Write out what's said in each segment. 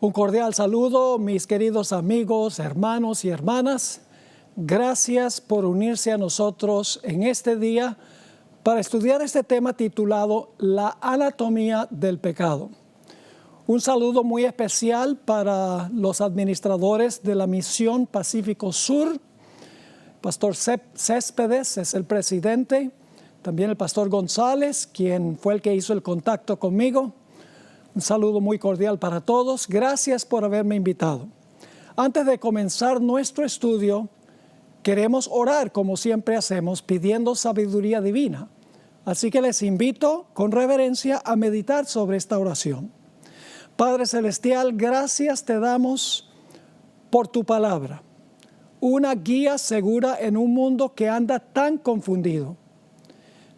Un cordial saludo, mis queridos amigos, hermanos y hermanas. Gracias por unirse a nosotros en este día para estudiar este tema titulado La anatomía del pecado. Un saludo muy especial para los administradores de la Misión Pacífico Sur. Pastor Céspedes es el presidente, también el pastor González, quien fue el que hizo el contacto conmigo. Un saludo muy cordial para todos. Gracias por haberme invitado. Antes de comenzar nuestro estudio, queremos orar como siempre hacemos, pidiendo sabiduría divina. Así que les invito con reverencia a meditar sobre esta oración. Padre Celestial, gracias te damos por tu palabra. Una guía segura en un mundo que anda tan confundido.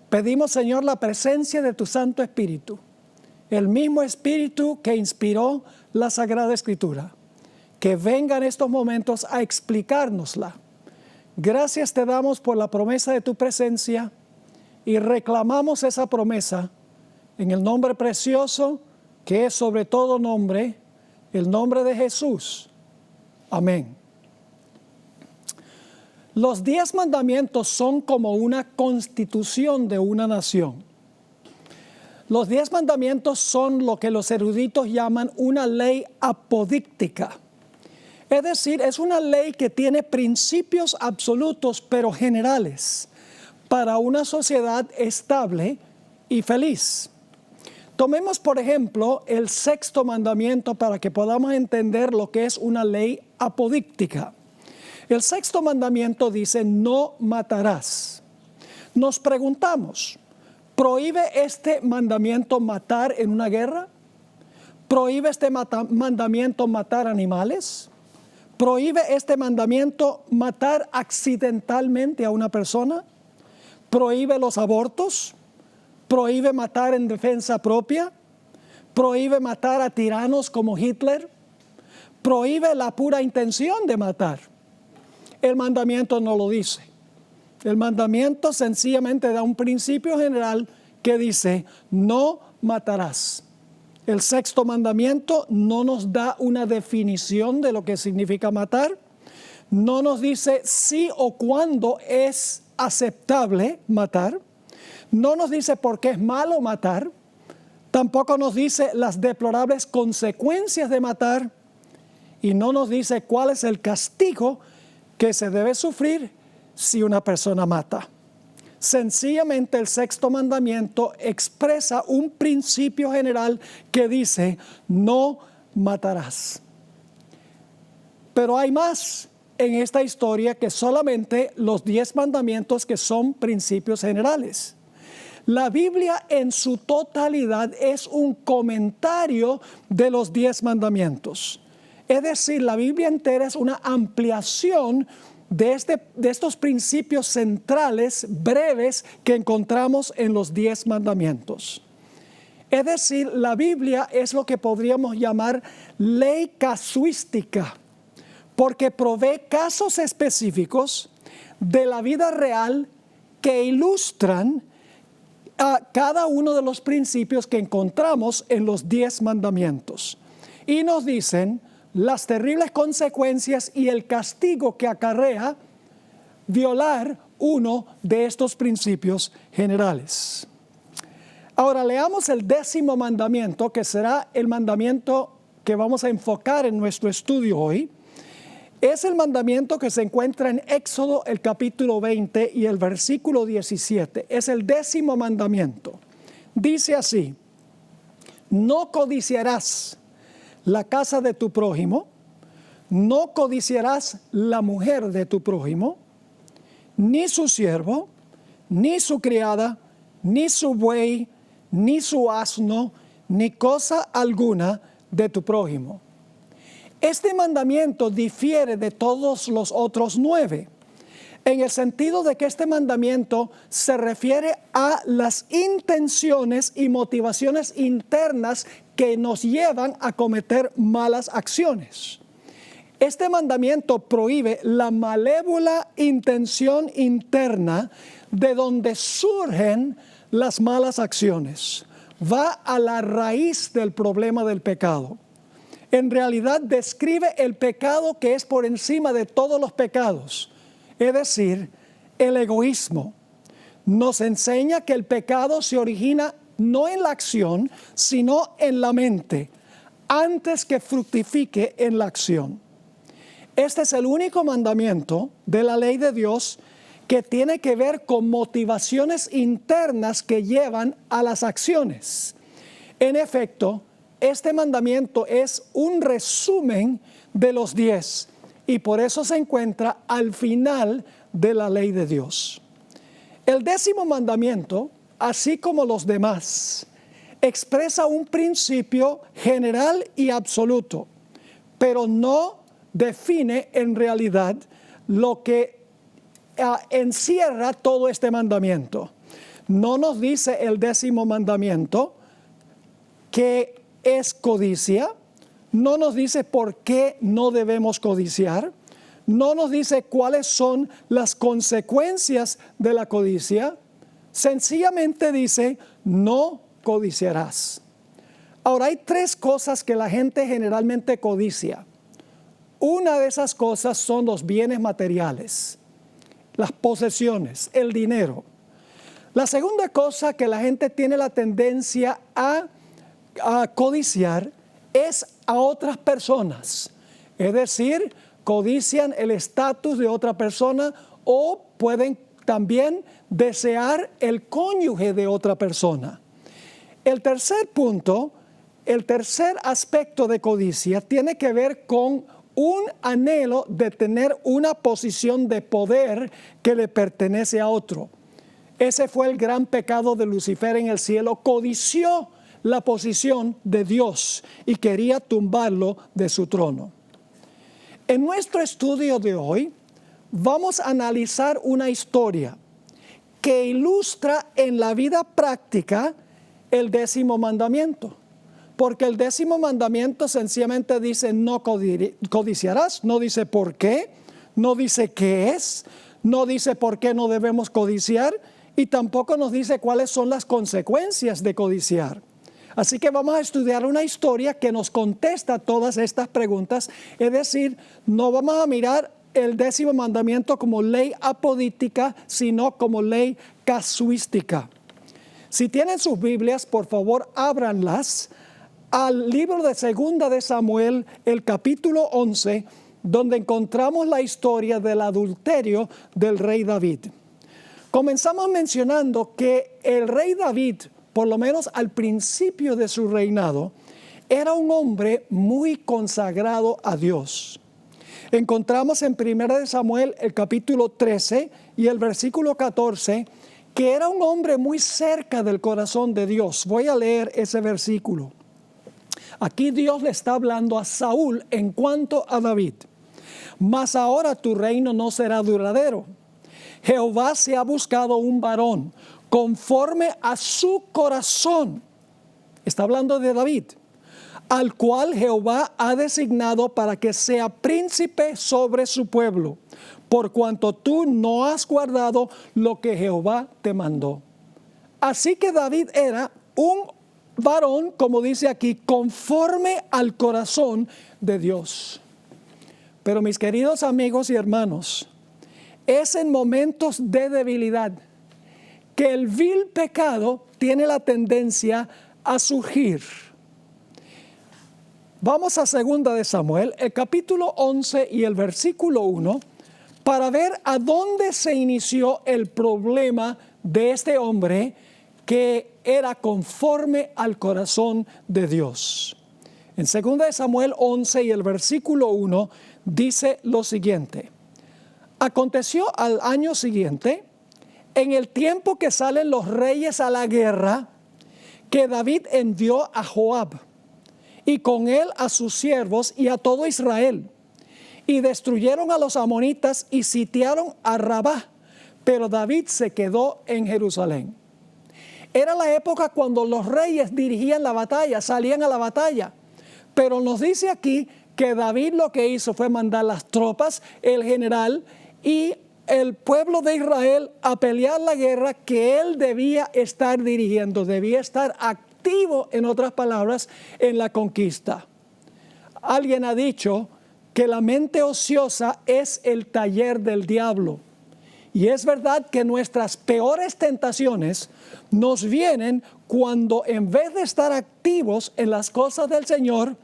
Pedimos, Señor, la presencia de tu Santo Espíritu. El mismo Espíritu que inspiró la Sagrada Escritura, que venga en estos momentos a explicárnosla. Gracias te damos por la promesa de tu presencia y reclamamos esa promesa en el nombre precioso que es sobre todo nombre, el nombre de Jesús. Amén. Los 10 mandamientos son como una constitución de una nación. Los 10 mandamientos son lo que los eruditos llaman una ley apodíctica. Es decir, es una ley que tiene principios absolutos pero generales para una sociedad estable y feliz. Tomemos, por ejemplo, el 6º mandamiento para que podamos entender lo que es una ley apodíctica. El 6º mandamiento dice, no matarás. Nos preguntamos, ¿prohíbe este mandamiento matar en una guerra? ¿Prohíbe este mandamiento matar animales? ¿Prohíbe este mandamiento matar accidentalmente a una persona? ¿Prohíbe los abortos? ¿Prohíbe matar en defensa propia? ¿Prohíbe matar a tiranos como Hitler? ¿Prohíbe la pura intención de matar? El mandamiento no lo dice. El mandamiento sencillamente da un principio general que dice, no matarás. El 6º mandamiento no nos da una definición de lo que significa matar. No nos dice si o cuándo es aceptable matar. No nos dice por qué es malo matar. Tampoco nos dice las deplorables consecuencias de matar. Y no nos dice cuál es el castigo que se debe sufrir si una persona mata. Sencillamente el 6º mandamiento expresa un principio general que dice, no matarás. Pero hay más en esta historia que solamente los 10 mandamientos que son principios generales. La Biblia en su totalidad es un comentario de los 10 mandamientos. Es decir, la Biblia entera es una ampliación de estos principios centrales breves que encontramos en los 10 mandamientos. Es decir, la Biblia es lo que podríamos llamar ley casuística, porque provee casos específicos de la vida real que ilustran a cada uno de los principios que encontramos en los 10 mandamientos. Y nos dicen las terribles consecuencias y el castigo que acarrea violar uno de estos principios generales. Ahora leamos el 10º mandamiento, que será el mandamiento que vamos a enfocar en nuestro estudio hoy. Es el mandamiento que se encuentra en Éxodo, el capítulo 20 y el versículo 17. Es el 10º mandamiento. Dice así, no codiciarás la casa de tu prójimo, no codiciarás la mujer de tu prójimo, ni su siervo, ni su criada, ni su buey, ni su asno, ni cosa alguna de tu prójimo. Este mandamiento difiere de todos los otros 9, en el sentido de que este mandamiento se refiere a las intenciones y motivaciones internas que nos llevan a cometer malas acciones. Este mandamiento prohíbe la malévola intención interna de donde surgen las malas acciones. Va a la raíz del problema del pecado. en realidad describe el pecado que es por encima de todos los pecados, es decir, el egoísmo. Nos enseña que el pecado se origina no en la acción, sino en la mente, antes que fructifique en la acción. Este es el único mandamiento de la ley de Dios que tiene que ver con motivaciones internas que llevan a las acciones. En efecto, este mandamiento es un resumen de los 10 y por eso se encuentra al final de la ley de Dios. El 10º mandamiento, así como los demás, expresa un principio general y absoluto, pero no define en realidad lo que encierra todo este mandamiento. No nos dice el 10º mandamiento que es codicia, no nos dice por qué no debemos codiciar, no nos dice cuáles son las consecuencias de la codicia, sencillamente dice no codiciarás. Ahora hay 3 cosas que la gente generalmente codicia. Una de esas cosas son los bienes materiales, las posesiones, el dinero. La segunda cosa que la gente tiene la tendencia a codiciar es a otras personas. Es decir, codician el estatus de otra persona o pueden también desear el cónyuge de otra persona. El tercer punto, el tercer aspecto de codicia tiene que ver con un anhelo de tener una posición de poder que le pertenece a otro. Ese fue el gran pecado de Lucifer en el cielo. Codició la posición de Dios y quería tumbarlo de su trono. En nuestro estudio de hoy vamos a analizar una historia que ilustra en la vida práctica el 10º mandamiento. Porque el 10º mandamiento sencillamente dice no codiciarás, no dice por qué, no dice qué es, no dice por qué no debemos codiciar y tampoco nos dice cuáles son las consecuencias de codiciar. Así que vamos a estudiar una historia que nos contesta todas estas preguntas, es decir, no vamos a mirar el 10º mandamiento como ley apodítica, sino como ley casuística. Si tienen sus Biblias, por favor, ábranlas al libro de 2 de Samuel, el capítulo 11, donde encontramos la historia del adulterio del rey David. Comenzamos mencionando que el rey David, por lo menos al principio de su reinado, era un hombre muy consagrado a Dios. Encontramos en 1 de Samuel, el capítulo 13 y el versículo 14, que era un hombre muy cerca del corazón de Dios. Voy a leer ese versículo. Aquí Dios le está hablando a Saúl en cuanto a David. Mas ahora tu reino no será duradero. Jehová se ha buscado un varón conforme a su corazón. Está hablando de David, al cual Jehová ha designado para que sea príncipe sobre su pueblo, por cuanto tú no has guardado lo que Jehová te mandó. Así que David era un varón, como dice aquí, conforme al corazón de Dios. Pero mis queridos amigos y hermanos, es en momentos de debilidad que el vil pecado tiene la tendencia a surgir. Vamos a 2 de Samuel, el capítulo 11 y el versículo 1, para ver a dónde se inició el problema de este hombre que era conforme al corazón de Dios. En 2 de Samuel 11 y el versículo 1 dice lo siguiente: aconteció al año siguiente, en el tiempo que salen los reyes a la guerra, que David envió a Joab y con él a sus siervos y a todo Israel, y destruyeron a los amonitas y sitiaron a Rabá, pero David se quedó en Jerusalén. Era la época cuando los reyes dirigían la batalla, salían a la batalla, pero nos dice aquí que David lo que hizo fue mandar las tropas, el general y el pueblo de Israel a pelear la guerra que él debía estar dirigiendo, debía estar activo, en otras palabras, en la conquista. Alguien ha dicho que la mente ociosa es el taller del diablo. Y es verdad que nuestras peores tentaciones nos vienen cuando en vez de estar activos en las cosas del Señor,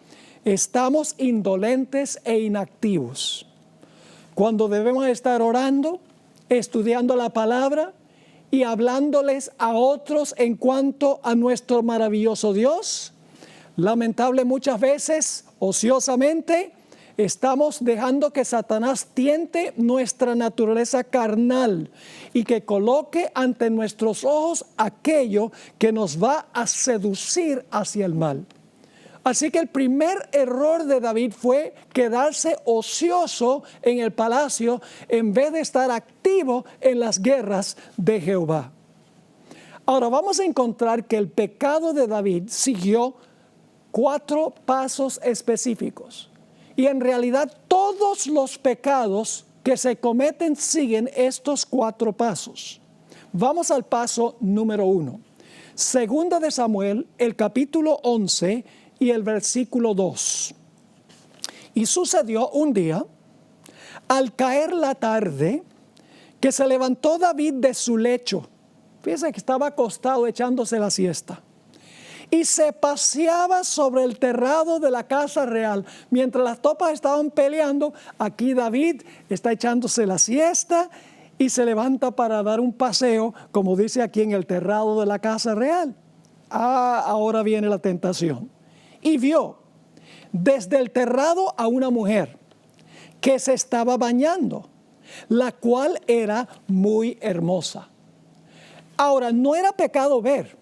estamos indolentes e inactivos. Cuando debemos estar orando, estudiando la palabra y hablándoles a otros en cuanto a nuestro maravilloso Dios, lamentable muchas veces, ociosamente, estamos dejando que Satanás tiente nuestra naturaleza carnal y que coloque ante nuestros ojos aquello que nos va a seducir hacia el mal. Así que el primer error de David fue quedarse ocioso en el palacio en vez de estar activo en las guerras de Jehová. Ahora vamos a encontrar que el pecado de David siguió 4 pasos específicos. Y en realidad todos los pecados que se cometen siguen estos 4 pasos. Vamos al paso número 1. Segunda de Samuel, el capítulo 11 y el versículo 2. Y sucedió un día, al caer la tarde, que se levantó David de su lecho. Fíjense que estaba acostado echándose la siesta. Y se paseaba sobre el terrado de la casa real. Mientras las tropas estaban peleando, aquí David está echándose la siesta y se levanta para dar un paseo, como dice aquí, en el terrado de la casa real. Ahora viene la tentación. Y vio desde el terrado a una mujer que se estaba bañando, la cual era muy hermosa. Ahora, no era pecado ver.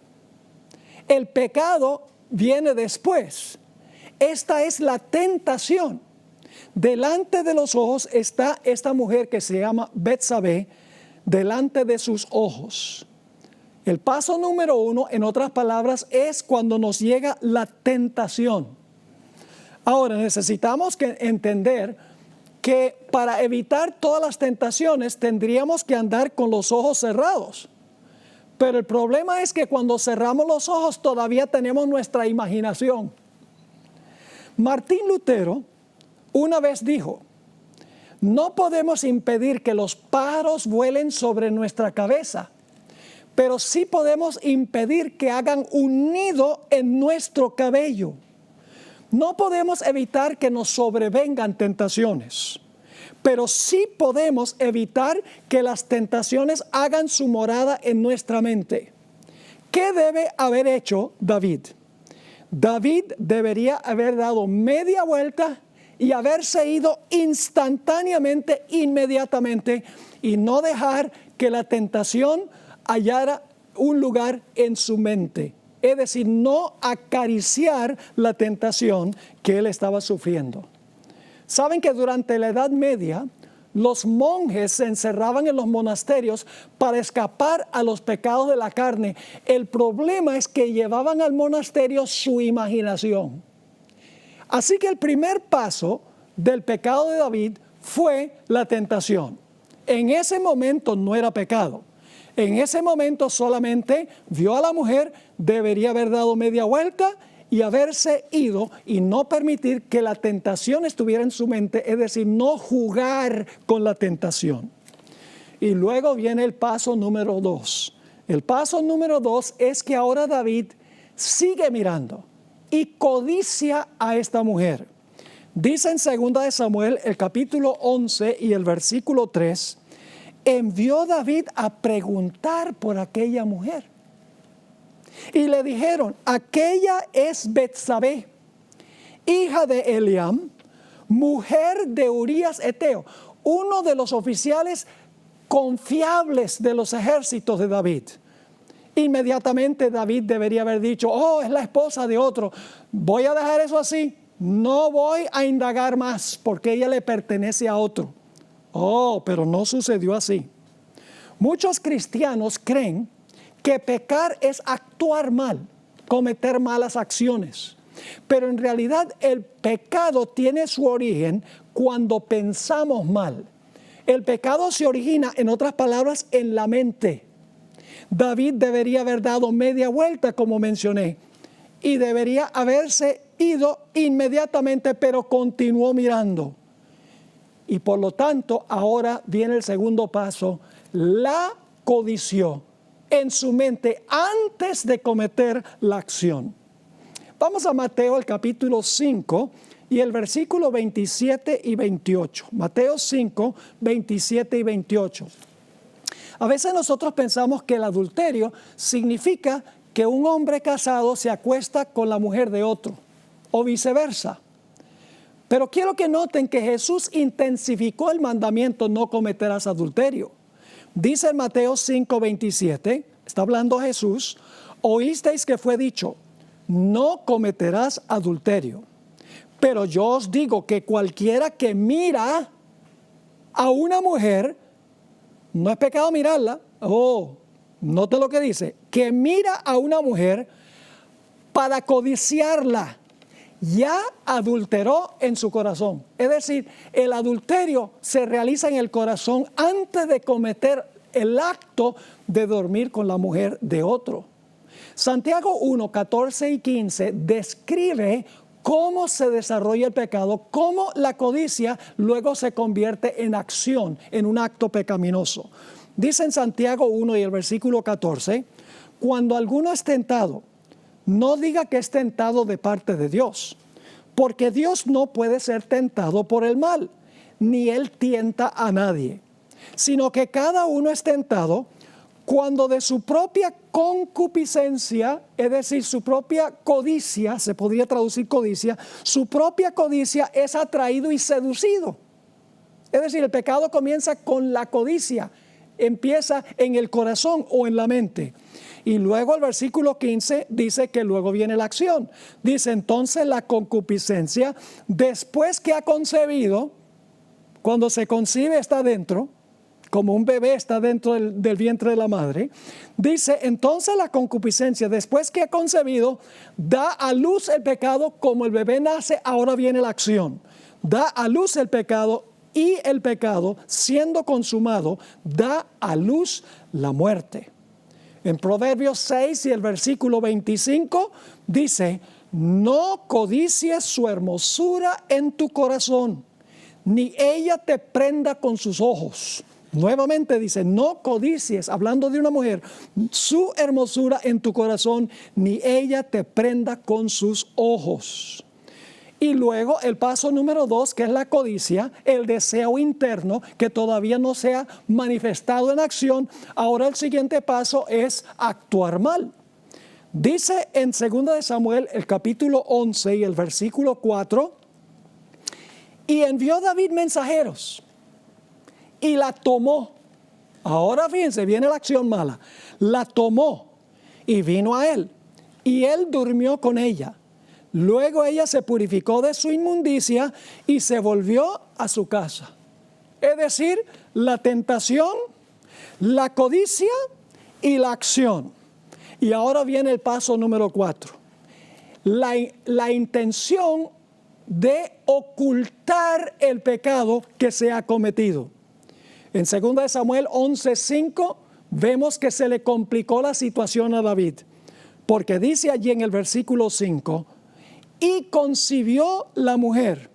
El pecado viene después. Esta es la tentación. Delante de los ojos está esta mujer que se llama Betsabé, delante de sus ojos. El paso número 1, en otras palabras, es cuando nos llega la tentación. Ahora necesitamos entender que para evitar todas las tentaciones tendríamos que andar con los ojos cerrados. Pero el problema es que cuando cerramos los ojos todavía tenemos nuestra imaginación. Martín Lutero una vez dijo: no podemos impedir que los pájaros vuelen sobre nuestra cabeza, pero sí podemos impedir que hagan un nido en nuestro cabello. No podemos evitar que nos sobrevengan tentaciones, pero sí podemos evitar que las tentaciones hagan su morada en nuestra mente. ¿Qué debe haber hecho David? David debería haber dado media vuelta y haberse ido instantáneamente, inmediatamente, y no dejar que la tentación hallara un lugar en su mente. Es decir, no acariciar la tentación que él estaba sufriendo. Saben que durante la Edad Media los monjes se encerraban en los monasterios para escapar a los pecados de la carne. El problema es que llevaban al monasterio su imaginación. Así que el primer paso del pecado de David fue la tentación. En ese momento no era pecado. En ese momento solamente vio a la mujer, debería haber dado media vuelta y haberse ido y no permitir que la tentación estuviera en su mente, es decir, no jugar con la tentación. Y luego viene el paso número 2. El paso número 2 es que ahora David sigue mirando y codicia a esta mujer. Dice en 2 de Samuel, el capítulo 11 y el versículo 3, envió David a preguntar por aquella mujer. Y le dijeron: aquella es Betsabé, hija de Eliam, mujer de Urías Eteo, uno de los oficiales confiables de los ejércitos de David. Inmediatamente David debería haber dicho: oh, es la esposa de otro, voy a dejar eso así, no voy a indagar más porque ella le pertenece a otro. Oh, pero no sucedió así. Muchos cristianos creen que pecar es actuar mal, cometer malas acciones. Pero en realidad el pecado tiene su origen cuando pensamos mal. El pecado se origina, en otras palabras, en la mente. David debería haber dado media vuelta, como mencioné, y debería haberse ido inmediatamente, pero continuó mirando. Y por lo tanto, ahora viene el segundo paso. La codició en su mente antes de cometer la acción. Vamos a Mateo, el capítulo 5 y el versículo 27 y 28. Mateo 5, 27 y 28. A veces nosotros pensamos que el adulterio significa que un hombre casado se acuesta con la mujer de otro, o viceversa. Pero quiero que noten que Jesús intensificó el mandamiento: no cometerás adulterio. Dice en Mateo 5, 27, está hablando Jesús: oísteis que fue dicho, no cometerás adulterio. Pero yo os digo que cualquiera que mira a una mujer, no es pecado mirarla. Note lo que dice: que mira a una mujer para codiciarla, ya adulteró en su corazón. Es decir, el adulterio se realiza en el corazón antes de cometer el acto de dormir con la mujer de otro. Santiago 1, 14 y 15 describe cómo se desarrolla el pecado, cómo la codicia luego se convierte en acción, en un acto pecaminoso. Dice en Santiago 1 y el versículo 14, cuando alguno es tentado, no diga que es tentado de parte de Dios, porque Dios no puede ser tentado por el mal, ni Él tienta a nadie, sino que cada uno es tentado cuando de su propia concupiscencia, es decir, su propia codicia, se podría traducir codicia, su propia codicia es atraído y seducido. Es decir, el pecado comienza con la codicia, empieza en el corazón o en la mente. Y luego el versículo 15 dice que luego viene la acción. Dice entonces la concupiscencia, después que ha concebido, cuando se concibe está dentro, como un bebé está dentro del vientre de la madre. Dice entonces la concupiscencia, después que ha concebido, da a luz el pecado. Como el bebé nace, ahora viene la acción. Da a luz el pecado, y el pecado, siendo consumado, da a luz la muerte. En Proverbios 6 y el versículo 25 dice: no codicies su hermosura en tu corazón, ni ella te prenda con sus ojos. Nuevamente dice: no codicies, hablando de una mujer, su hermosura en tu corazón, ni ella te prenda con sus ojos. Y luego el paso número 2, que es la codicia, el deseo interno que todavía no se ha manifestado en acción. Ahora el siguiente paso es actuar mal. Dice en 2 de Samuel, el capítulo 11 y el versículo 4, y envió David mensajeros y la tomó. Ahora fíjense, viene la acción mala. La tomó y vino a él, y él durmió con ella. Luego ella se purificó de su inmundicia y se volvió a su casa. Es decir, la tentación, la codicia y la acción. Y ahora viene el paso número 4. La intención de ocultar el pecado que se ha cometido. En 2 de Samuel 11:5 vemos que se le complicó la situación a David. Porque dice allí en el versículo 5, y concibió la mujer,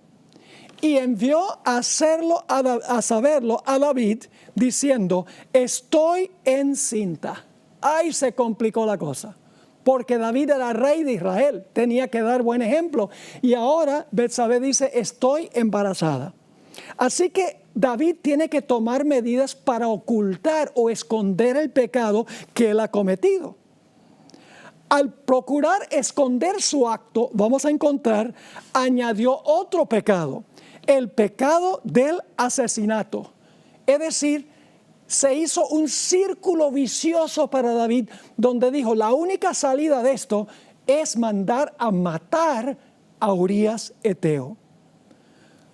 y envió a saberlo a David, diciendo: estoy encinta. Ahí se complicó la cosa, porque David era rey de Israel, tenía que dar buen ejemplo. Y ahora Betsabé dice: estoy embarazada. Así que David tiene que tomar medidas para ocultar o esconder el pecado que él ha cometido. Al procurar esconder su acto, vamos a encontrar, añadió otro pecado, el pecado del asesinato. Es decir, se hizo un círculo vicioso para David, donde dijo: la única salida de esto es mandar a matar a Urías Eteo.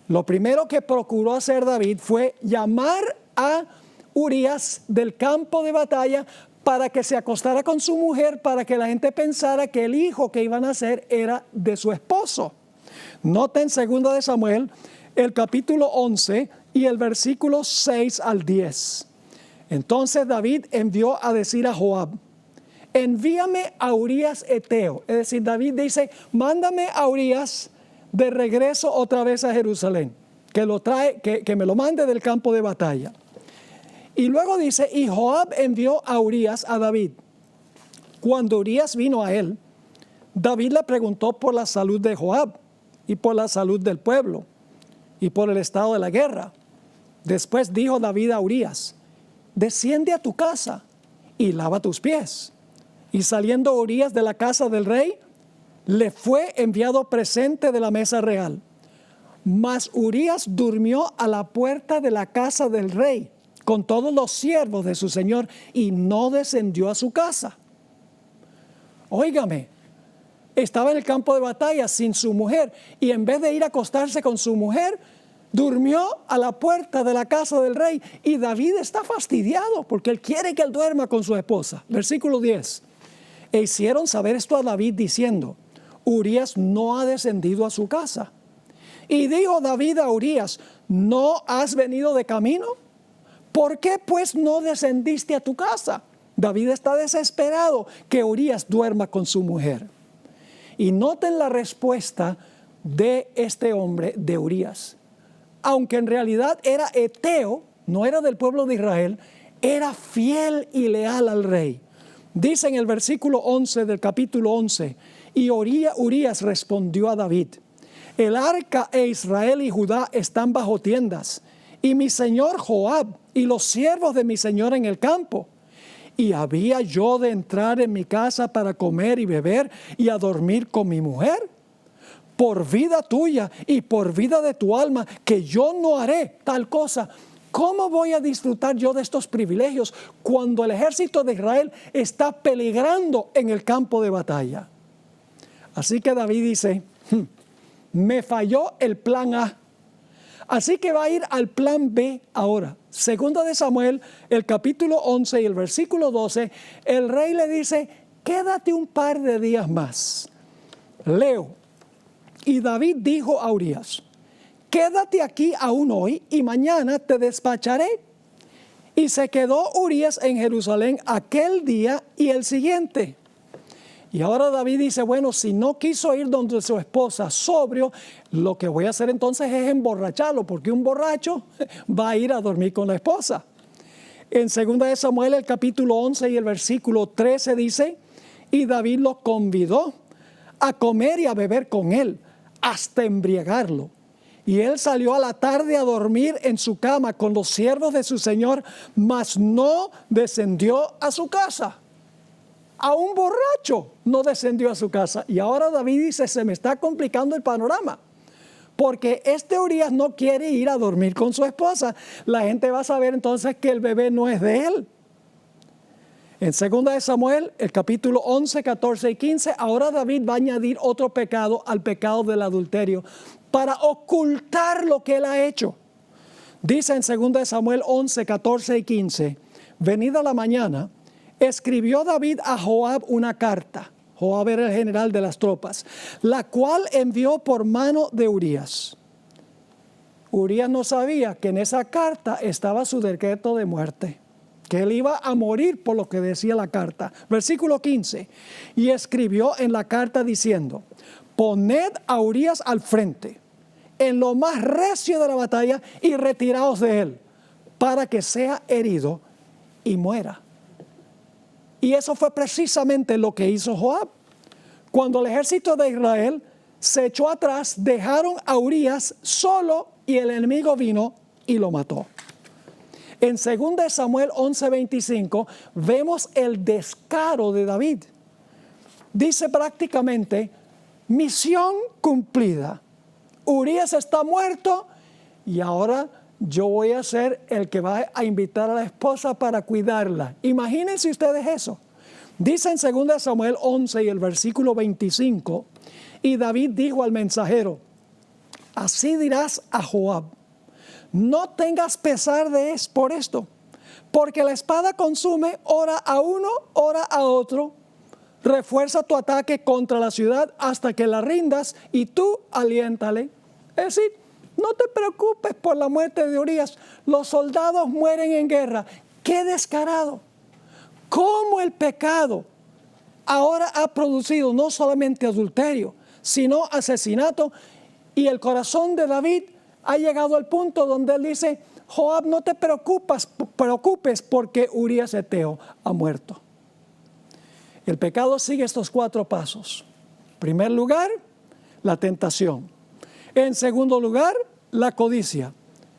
Lo primero que procuró hacer David fue llamar a Urías del campo de batalla para que se acostara con su mujer, para que la gente pensara que el hijo que iban a nacer era de su esposo. Noten 2 de Samuel, el capítulo 11 y el versículo 6 al 10. Entonces David envió a decir a Joab: envíame a Urías Eteo. Es decir, David dice, mándame a Urías de regreso otra vez a Jerusalén, que me lo mande del campo de batalla. Y luego dice, y Joab envió a Urías a David. Cuando Urías vino a él, David le preguntó por la salud de Joab y por la salud del pueblo y por el estado de la guerra. Después dijo David a Urías, desciende a tu casa y lava tus pies. Y saliendo Urías de la casa del rey, le fue enviado presente de la mesa real. Mas Urías durmió a la puerta de la casa del rey con todos los siervos de su señor y no descendió a su casa. Óigame, estaba en el campo de batalla sin su mujer y en vez de ir a acostarse con su mujer, durmió a la puerta de la casa del rey. Y David está fastidiado porque él quiere que él duerma con su esposa. Versículo 10. E hicieron saber esto a David diciendo, Urías no ha descendido a su casa. Y dijo David a Urías, ¿no has venido de camino? ¿Por qué pues no descendiste a tu casa? David está desesperado que Urías duerma con su mujer. Y noten la respuesta de este hombre, de Urías. Aunque en realidad era eteo, no era del pueblo de Israel, era fiel y leal al rey. Dice en el versículo 11 del capítulo 11, y Urías respondió a David, el arca e Israel y Judá están bajo tiendas, y mi señor Joab y los siervos de mi señor en el campo. ¿Y había yo de entrar en mi casa para comer y beber y a dormir con mi mujer? Por vida tuya y por vida de tu alma, que yo no haré tal cosa. ¿Cómo voy a disfrutar yo de estos privilegios cuando el ejército de Israel está peligrando en el campo de batalla? Así que David dice, me falló el plan A. Así que va a ir al plan B ahora. Segunda de Samuel, el capítulo 11 y el versículo 12, el rey le dice, quédate un par de días más. Leo, y David dijo a Urías, quédate aquí aún hoy y mañana te despacharé. Y se quedó Urías en Jerusalén aquel día y el siguiente. Y ahora David dice, bueno, si no quiso ir donde su esposa sobrio, lo que voy a hacer entonces es emborracharlo, porque un borracho va a ir a dormir con la esposa. En 2 de Samuel, el capítulo 11 y el versículo 13 dice, y David lo convidó a comer y a beber con él, hasta embriagarlo. Y él salió a la tarde a dormir en su cama con los siervos de su señor, mas no descendió a su casa. A un borracho no descendió a su casa. Y ahora David dice, se me está complicando el panorama. Porque este Urías no quiere ir a dormir con su esposa. La gente va a saber entonces que el bebé no es de él. En 2 de Samuel, el capítulo 11, 14 y 15, ahora David va a añadir otro pecado al pecado del adulterio para ocultar lo que él ha hecho. Dice en 2 de Samuel 11, 14 y 15, venida la mañana, escribió David a Joab una carta. Joab era el general de las tropas, la cual envió por mano de Urías. Urías no sabía que en esa carta estaba su decreto de muerte, que él iba a morir por lo que decía la carta. Versículo 15, y escribió en la carta diciendo, poned a Urías al frente, en lo más recio de la batalla, y retiraos de él, para que sea herido y muera. Y eso fue precisamente lo que hizo Joab. Cuando el ejército de Israel se echó atrás, dejaron a Urías solo y el enemigo vino y lo mató. En 2 Samuel 11:25 vemos el descaro de David. Dice prácticamente, misión cumplida. Urías está muerto y ahora yo voy a ser el que va a invitar a la esposa para cuidarla. Imagínense ustedes eso. Dice en 2 Samuel 11 y el versículo 25, y David dijo al mensajero, así dirás a Joab, no tengas pesar por esto, porque la espada consume ora a uno, ora a otro. Refuerza tu ataque contra la ciudad hasta que la rindas y tú aliéntale. Es decir, no te preocupes por la muerte de Urías. Los soldados mueren en guerra. ¡Qué descarado! ¿Cómo el pecado ahora ha producido no solamente adulterio, sino asesinato. Y el corazón de David ha llegado al punto donde él dice: Joab, no te preocupes porque Urías Eteo ha muerto. El pecado sigue estos 4 pasos. En primer lugar, la tentación. En segundo lugar, la codicia.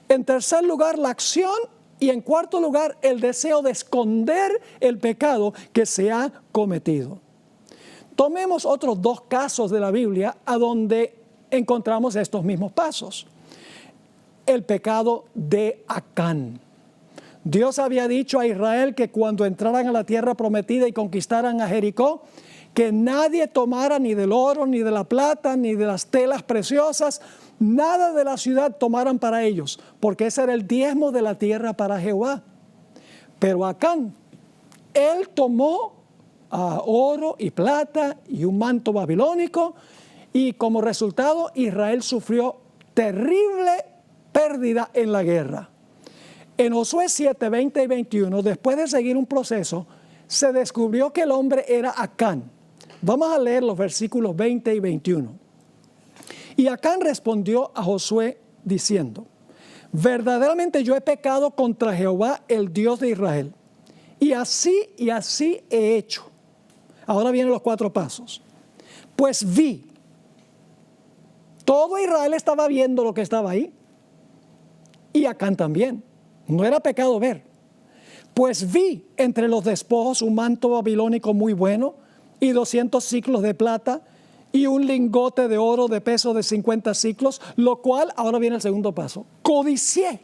En tercer lugar, la acción. Y en cuarto lugar, el deseo de esconder el pecado que se ha cometido. Tomemos otros 2 casos de la Biblia a donde encontramos estos mismos pasos. El pecado de Acán. Dios había dicho a Israel que cuando entraran a la tierra prometida y conquistaran a Jericó, que nadie tomara ni del oro, ni de la plata, ni de las telas preciosas, nada de la ciudad tomaran para ellos, porque ese era el diezmo de la tierra para Jehová. Pero Acán, él tomó oro y plata y un manto babilónico, y como resultado Israel sufrió terrible pérdida en la guerra. En Josué 7, 20 y 21, después de seguir un proceso, se descubrió que el hombre era Acán. Vamos a leer los versículos 20 y 21. Y Acán respondió a Josué diciendo: verdaderamente yo he pecado contra Jehová, el Dios de Israel, y así he hecho. Ahora vienen los 4 pasos. Pues vi, todo Israel estaba viendo lo que estaba ahí, y Acán también. No era pecado ver. Pues vi entre los despojos un manto babilónico muy bueno, y 200 siclos de plata, y un lingote de oro de peso de 50 siclos, lo cual, ahora viene el segundo paso, codicié.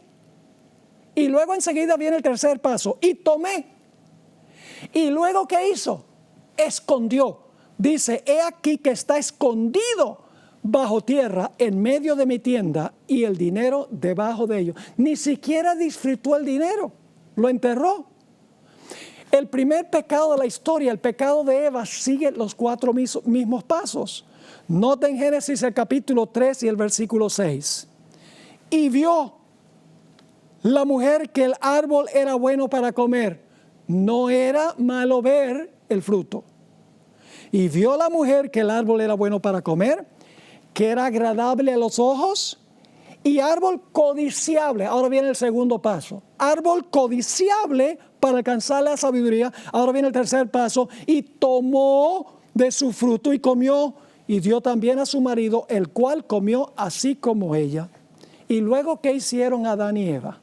Y luego enseguida viene el tercer paso, y tomé. Y luego, ¿qué hizo? Escondió. Dice: he aquí que está escondido bajo tierra en medio de mi tienda, y el dinero debajo de ellos. Ni siquiera disfrutó el dinero, lo enterró. El primer pecado de la historia, el pecado de Eva, sigue los 4 mismos pasos. Noten Génesis el capítulo 3 y el versículo 6. Y vio la mujer que el árbol era bueno para comer. No era malo ver el fruto. Y vio la mujer que el árbol era bueno para comer, que era agradable a los ojos, y árbol codiciable. Ahora viene el segundo paso. Árbol codiciable para alcanzar la sabiduría. Ahora viene el tercer paso. Y tomó de su fruto y comió, y dio también a su marido, el cual comió así como ella. Y luego, ¿qué hicieron Adán y Eva?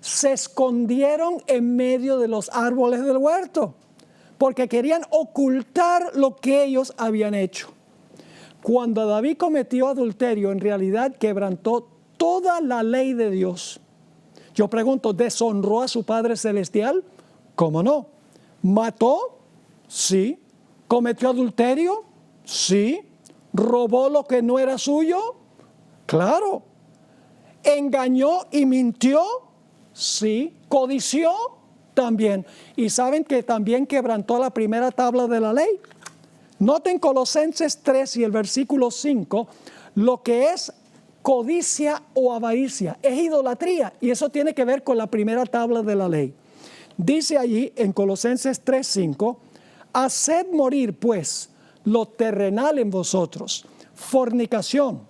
Se escondieron en medio de los árboles del huerto, porque querían ocultar lo que ellos habían hecho. Cuando David cometió adulterio, en realidad quebrantó toda la ley de Dios. Yo pregunto, ¿deshonró a su Padre Celestial? ¿Cómo no? ¿Mató? Sí. ¿Cometió adulterio? Sí. ¿Robó lo que no era suyo? Claro. ¿Engañó y mintió? Sí. ¿Codició? También. ¿Y saben que también quebrantó la primera tabla de la ley? Noten Colosenses 3 y el versículo 5, lo que es codicia o avaricia, es idolatría, y eso tiene que ver con la primera tabla de la ley. Dice allí en Colosenses 3:5, haced morir pues lo terrenal en vosotros, fornicación,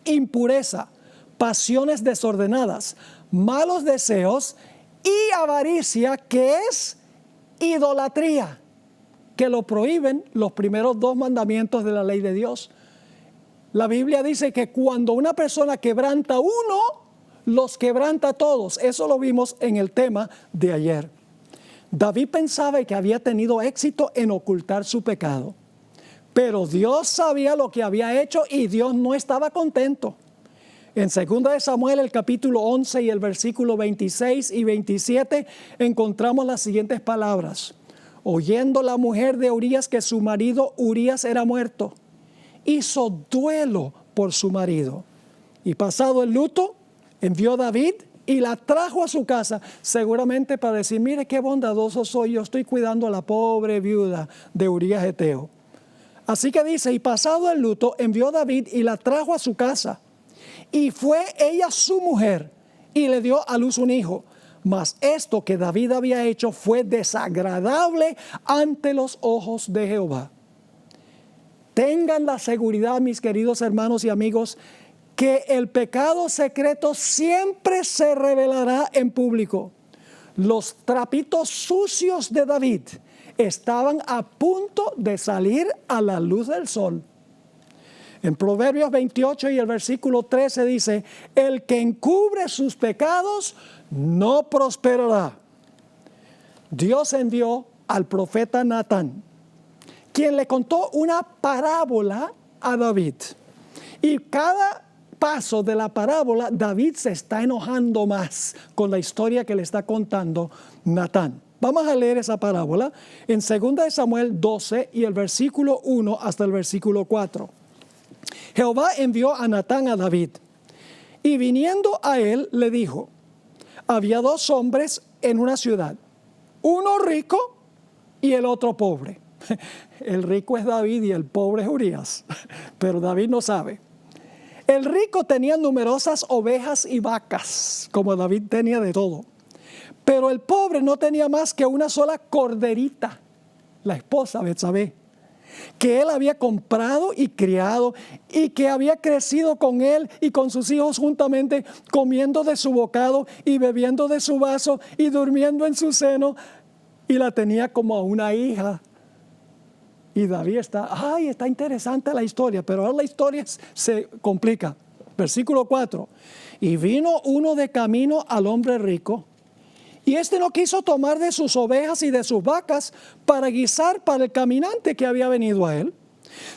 impureza, pasiones desordenadas, malos deseos y avaricia, que es idolatría, que lo prohíben los primeros 2 mandamientos de la ley de Dios. La Biblia dice que cuando una persona quebranta uno, los quebranta todos. Eso lo vimos en el tema de ayer. David pensaba que había tenido éxito en ocultar su pecado, pero Dios sabía lo que había hecho y Dios no estaba contento. En 2 de Samuel, el capítulo 11 y el versículo 26 y 27, encontramos las siguientes palabras. Oyendo la mujer de Urías que su marido Urías era muerto, hizo duelo por su marido. Y pasado el luto, envió David y la trajo a su casa, seguramente para decir, mire qué bondadoso soy, yo estoy cuidando a la pobre viuda de Urías Eteo. Así que dice, y pasado el luto, envió David y la trajo a su casa. Y fue ella su mujer y le dio a luz un hijo. Mas esto que David había hecho fue desagradable ante los ojos de Jehová. Tengan la seguridad, mis queridos hermanos y amigos, que el pecado secreto siempre se revelará en público. Los trapitos sucios de David estaban a punto de salir a la luz del sol. En Proverbios 28 y el versículo 13 dice: el que encubre sus pecados no prosperará. Dios envió al profeta Natán, quien le contó una parábola a David. Y cada paso de la parábola, David se está enojando más con la historia que le está contando Natán. Vamos a leer esa parábola en 2 Samuel 12 y el versículo 1 hasta el versículo 4. Jehová envió a Natán a David, y viniendo a él le dijo: había dos hombres en una ciudad, uno rico y el otro pobre. El rico es David y el pobre es Urías, pero David no sabe. El rico tenía numerosas ovejas y vacas, como David tenía de todo. Pero el pobre no tenía más que una sola corderita, la esposa Betsabé, que él había comprado y criado, y que había crecido con él y con sus hijos juntamente, comiendo de su bocado y bebiendo de su vaso y durmiendo en su seno, y la tenía como a una hija. Y David está interesante la historia, pero ahora la historia se complica. Versículo 4. Y vino uno de camino al hombre rico, y éste no quiso tomar de sus ovejas y de sus vacas para guisar para el caminante que había venido a él,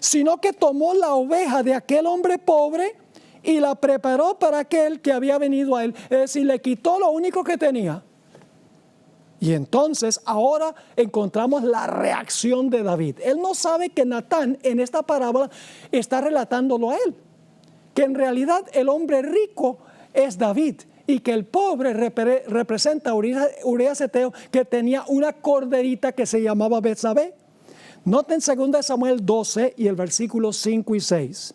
sino que tomó la oveja de aquel hombre pobre y la preparó para aquel que había venido a él. Es decir, le quitó lo único que tenía. Y entonces ahora encontramos la reacción de David. Él no sabe que Natán en esta parábola está relatándolo a él, que en realidad el hombre rico es David y que el pobre representa a Urías Eteo, que tenía una corderita que se llamaba Betsabé. Noten 2 Samuel 12 y el versículo 5 y 6.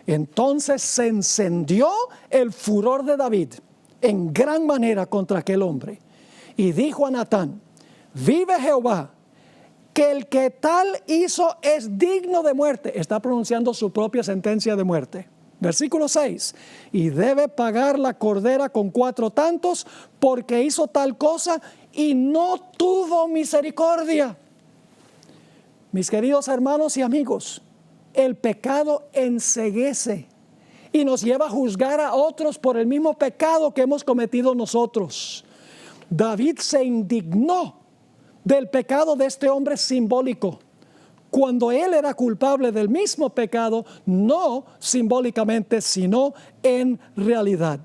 Entonces se encendió el furor de David en gran manera contra aquel hombre, y dijo a Natán: vive Jehová, que el que tal hizo es digno de muerte. Está pronunciando su propia sentencia de muerte. Versículo 6. Y debe pagar la cordera con 4 tantos, porque hizo tal cosa y no tuvo misericordia. Mis queridos hermanos y amigos, el pecado enceguece y nos lleva a juzgar a otros por el mismo pecado que hemos cometido nosotros. David se indignó del pecado de este hombre simbólico, cuando él era culpable del mismo pecado, no simbólicamente, sino en realidad.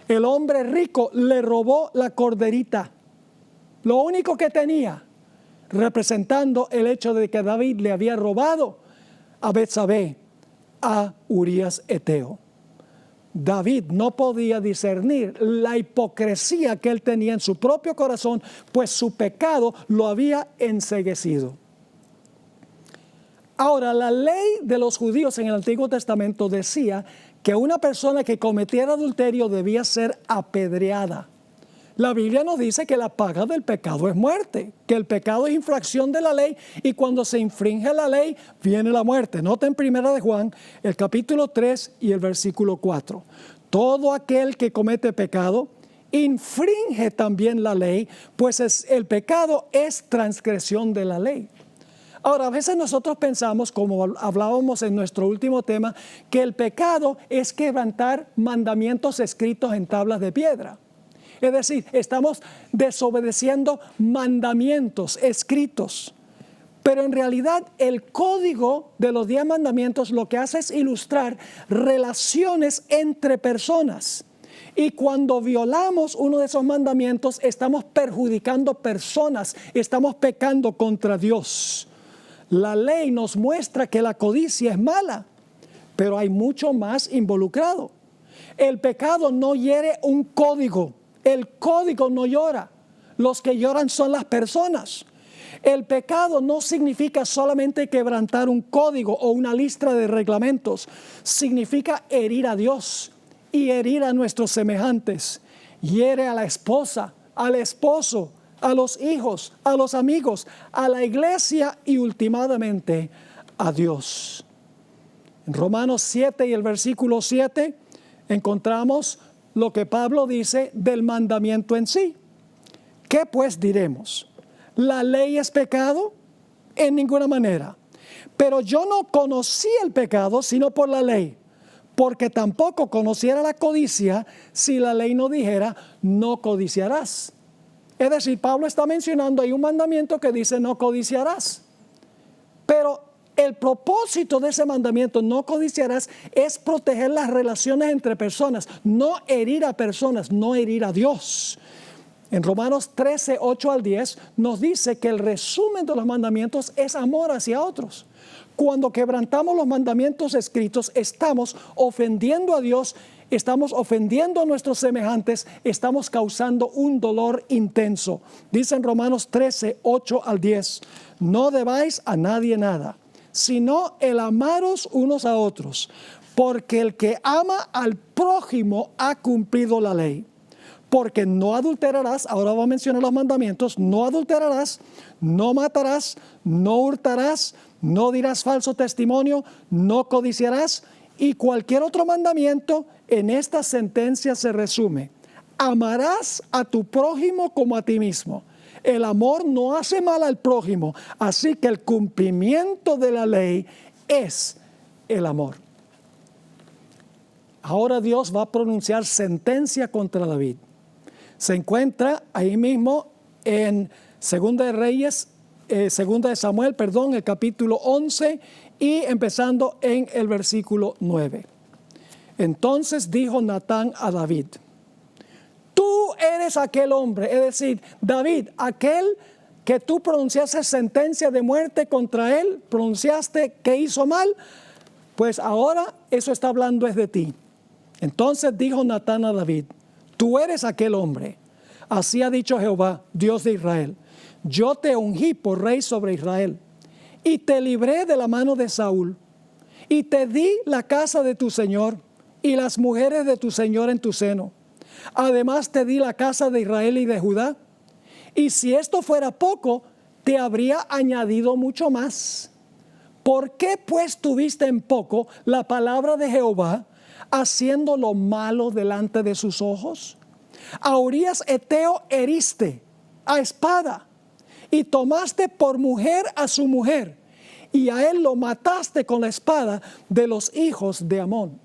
El hombre rico le robó la corderita, lo único que tenía, representando el hecho de que David le había robado a Betsabé, a Urías Eteo. David no podía discernir la hipocresía que él tenía en su propio corazón, pues su pecado lo había enceguecido. Ahora, la ley de los judíos en el Antiguo Testamento decía que una persona que cometiera adulterio debía ser apedreada. La Biblia nos dice que la paga del pecado es muerte, que el pecado es infracción de la ley, y cuando se infringe la ley viene la muerte. Noten 1 Juan, el capítulo 3 y el versículo 4. Todo aquel que comete pecado infringe también la ley, pues el pecado es transgresión de la ley. Ahora, a veces nosotros pensamos, como hablábamos en nuestro último tema, que el pecado es quebrantar mandamientos escritos en tablas de piedra. Es decir, estamos desobedeciendo mandamientos escritos. Pero en realidad el código de los 10 mandamientos lo que hace es ilustrar relaciones entre personas. Y cuando violamos uno de esos mandamientos, estamos perjudicando personas, estamos pecando contra Dios. La ley nos muestra que la codicia es mala, pero hay mucho más involucrado. El pecado no hiere un código. El código no llora. Los que lloran son las personas. El pecado no significa solamente quebrantar un código o una lista de reglamentos. Significa herir a Dios y herir a nuestros semejantes. Hiere a la esposa, al esposo, a los hijos, a los amigos, a la iglesia y últimamente a Dios. En Romanos 7 y el versículo 7 encontramos lo que Pablo dice del mandamiento en sí. ¿Qué pues diremos? ¿La ley es pecado? En ninguna manera. Pero yo no conocí el pecado sino por la ley, porque tampoco conociera la codicia si la ley no dijera, no codiciarás. Es decir, Pablo está mencionando, hay un mandamiento que dice, no codiciarás. Pero el propósito de ese mandamiento, no codiciarás, es proteger las relaciones entre personas, no herir a personas, no herir a Dios. En Romanos 13, 8 al 10 nos dice que el resumen de los mandamientos es amor hacia otros. Cuando quebrantamos los mandamientos escritos, estamos ofendiendo a Dios, estamos ofendiendo a nuestros semejantes, estamos causando un dolor intenso. Dice en Romanos 13, 8 al 10, no debáis a nadie nada, sino el amaros unos a otros, porque el que ama al prójimo ha cumplido la ley. Porque no adulterarás, ahora va a mencionar los mandamientos, no adulterarás, no matarás, no hurtarás, no dirás falso testimonio, no codiciarás, y cualquier otro mandamiento en esta sentencia se resume. Amarás a tu prójimo como a ti mismo. El amor no hace mal al prójimo, así que el cumplimiento de la ley es el amor. Ahora Dios va a pronunciar sentencia contra David. Se encuentra ahí mismo en Segunda de Samuel, el capítulo 11 y empezando en el versículo 9. Entonces dijo Natán a David, tú eres aquel hombre, es decir, David, aquel que tú pronunciaste sentencia de muerte contra él, pronunciaste que hizo mal, pues ahora eso está hablando es de ti. Entonces dijo Natán a David, tú eres aquel hombre. Así ha dicho Jehová, Dios de Israel. Yo te ungí por rey sobre Israel y te libré de la mano de Saúl y te di la casa de tu señor y las mujeres de tu señor en tu seno. Además te di la casa de Israel y de Judá. Y si esto fuera poco, te habría añadido mucho más. ¿Por qué pues tuviste en poco la palabra de Jehová, haciendo lo malo delante de sus ojos? A Urías Eteo heriste a espada y tomaste por mujer a su mujer y a él lo mataste con la espada de los hijos de Amón.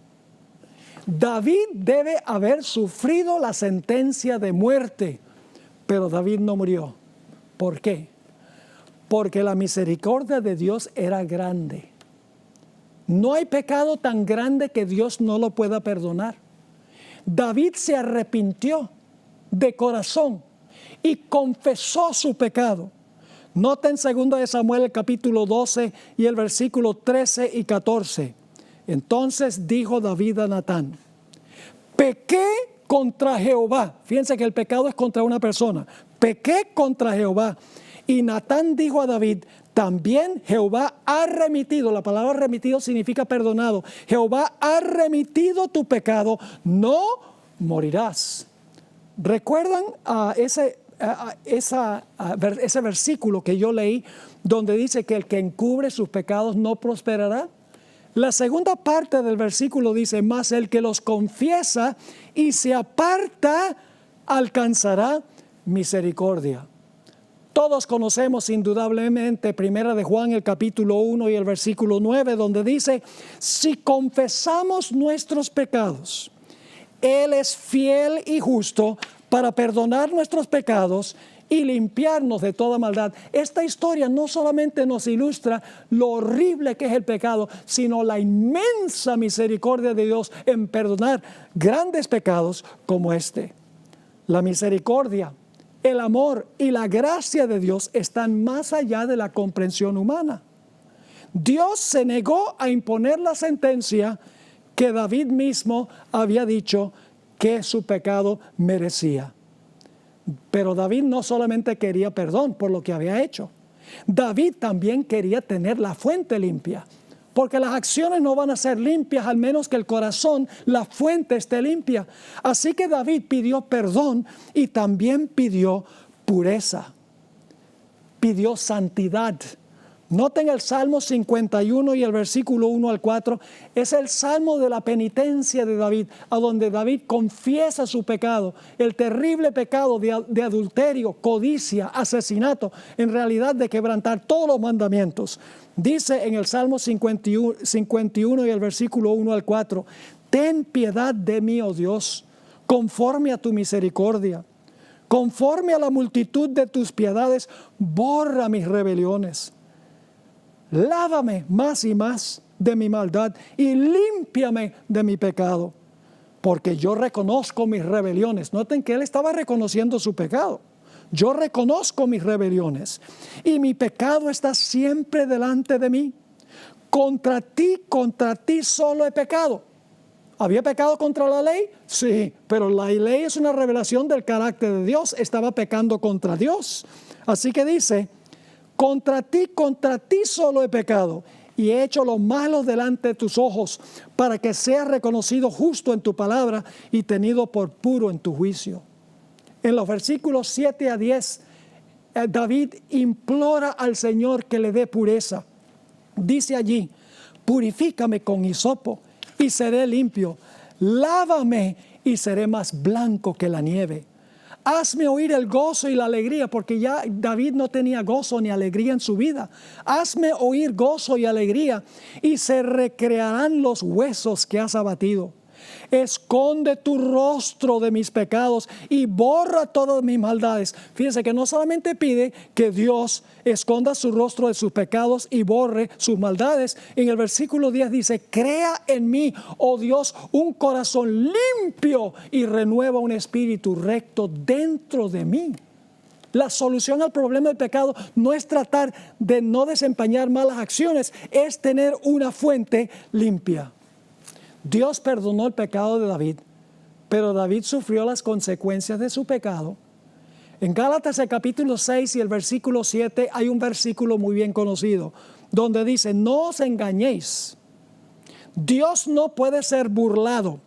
David debe haber sufrido la sentencia de muerte, pero David no murió. ¿Por qué? Porque la misericordia de Dios era grande. No hay pecado tan grande que Dios no lo pueda perdonar. David se arrepintió de corazón y confesó su pecado. Noten 2 de Samuel el capítulo 12 y el versículo 13 y 14. Entonces dijo David a Natán, pequé contra Jehová. Fíjense que el pecado es contra una persona. Pequé contra Jehová. Y Natán dijo a David, también Jehová ha remitido, la palabra remitido significa perdonado. Jehová ha remitido tu pecado, no morirás. ¿Recuerdan ese versículo que yo leí donde dice que el que encubre sus pecados no prosperará? La segunda parte del versículo dice, mas el que los confiesa y se aparta alcanzará misericordia. Todos conocemos indudablemente Primera de Juan el capítulo 1 y el versículo 9 donde dice, si confesamos nuestros pecados, Él es fiel y justo para perdonar nuestros pecados y limpiarnos de toda maldad. Esta historia no solamente nos ilustra lo horrible que es el pecado, sino la inmensa misericordia de Dios en perdonar grandes pecados como este. La misericordia, el amor y la gracia de Dios están más allá de la comprensión humana. Dios se negó a imponer la sentencia que David mismo había dicho que su pecado merecía. Pero David no solamente quería perdón por lo que había hecho. David también quería tener la fuente limpia. porque las acciones no van a ser limpias al menos que el corazón, la fuente, esté limpia. Así que David pidió perdón y también pidió pureza, pidió santidad. Noten el Salmo 51 y el versículo 1 al 4. Es el Salmo de la penitencia de David, a donde David confiesa su pecado, el terrible pecado de adulterio, codicia, asesinato, en realidad de quebrantar todos los mandamientos. Dice en el Salmo 51 y el versículo 1 al 4, ten piedad de mí, oh Dios, conforme a tu misericordia. Conforme a la multitud de tus piedades, borra mis rebeliones. Lávame más y más de mi maldad y límpiame de mi pecado, porque yo reconozco mis rebeliones. Noten que él estaba reconociendo su pecado. Yo reconozco mis rebeliones y mi pecado está siempre delante de mí. Contra ti solo he pecado. ¿Había pecado contra la ley? Sí, pero la ley es una revelación del carácter de Dios. Estaba pecando contra Dios. Así que dice, contra ti solo he pecado y he hecho lo malo delante de tus ojos, para que seas reconocido justo en tu palabra y tenido por puro en tu juicio. En los versículos 7 a 10, David implora al Señor que le dé pureza. Dice allí, purifícame con hisopo y seré limpio. Lávame y seré más blanco que la nieve. Hazme oír el gozo y la alegría, porque ya David no tenía gozo ni alegría en su vida. Hazme oír gozo y alegría, y se recrearán los huesos que has abatido. Esconde tu rostro de mis pecados y borra todas mis maldades. Fíjense que no solamente pide que Dios esconda su rostro de sus pecados y borre sus maldades. En el versículo 10 dice, crea en mí, oh Dios, un corazón limpio y renueva un espíritu recto dentro de mí. La solución al problema del pecado no es tratar de no desempeñar malas acciones, es tener una fuente limpia. Dios perdonó el pecado de David, pero David sufrió las consecuencias de su pecado. En Gálatas el capítulo 6 y el versículo 7 hay un versículo muy bien conocido, donde dice, no os engañéis, Dios no puede ser burlado.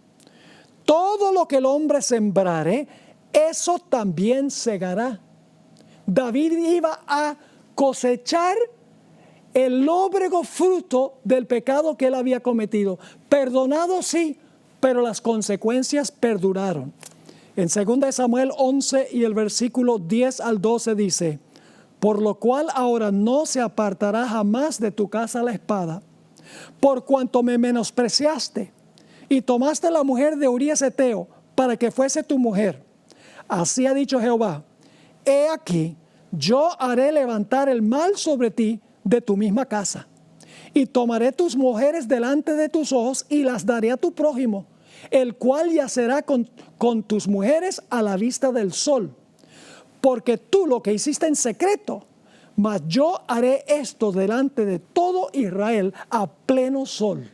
Todo lo que el hombre sembrare, eso también segará. David iba a cosechar el lóbrego fruto del pecado que él había cometido. Perdonado sí, pero las consecuencias perduraron. En 2 Samuel 11 y el versículo 10 al 12 dice, por lo cual ahora no se apartará jamás de tu casa la espada, por cuanto me menospreciaste y tomaste la mujer de Urías Heteo para que fuese tu mujer. Así ha dicho Jehová, he aquí, yo haré levantar el mal sobre ti de tu misma casa, y tomaré tus mujeres delante de tus ojos y las daré a tu prójimo, el cual yacerá con tus mujeres a la vista del sol, porque tú lo que hiciste en secreto, mas yo haré esto delante de todo Israel a pleno sol.